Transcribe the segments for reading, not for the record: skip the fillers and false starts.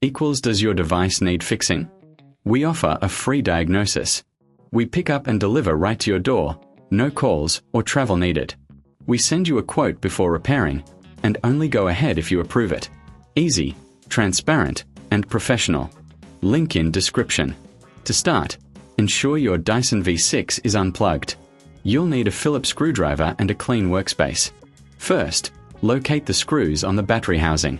equals does your device need fixing? We offer a free diagnosis. We pick up and deliver right to your door, no calls or travel needed. We send you a quote before repairing, and only go ahead if you approve it. Easy, transparent, and professional. Link in description. To start, ensure your Dyson V6 is unplugged. You'll need a Phillips screwdriver and a clean workspace. First, locate the screws on the battery housing.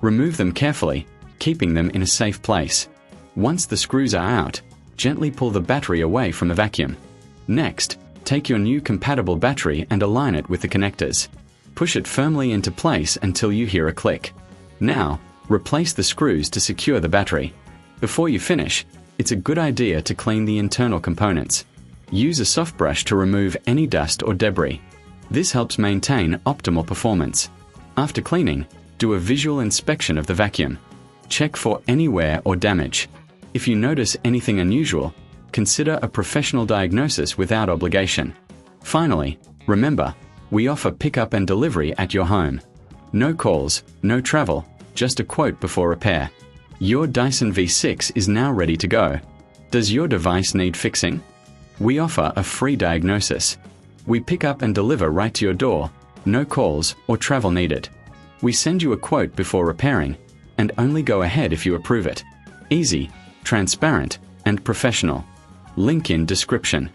Remove them carefully, keeping them in a safe place. Once the screws are out, gently pull the battery away from the vacuum. Next, take your new compatible battery and align it with the connectors. Push it firmly into place until you hear a click. Now, replace the screws to secure the battery. Before you finish, it's a good idea to clean the internal components. Use a soft brush to remove any dust or debris. This helps maintain optimal performance. After cleaning, do a visual inspection of the vacuum. Check for any wear or damage. If you notice anything unusual, consider a professional diagnosis without obligation. Finally, remember, we offer pickup and delivery at your home. No calls, no travel, just a quote before repair. Your Dyson V6 is now ready to go. Does your device need fixing? We offer a free diagnosis. We pick up and deliver right to your door, no calls or travel needed. We send you a quote before repairing, and only go ahead if you approve it. Easy, transparent, and professional. Link in description.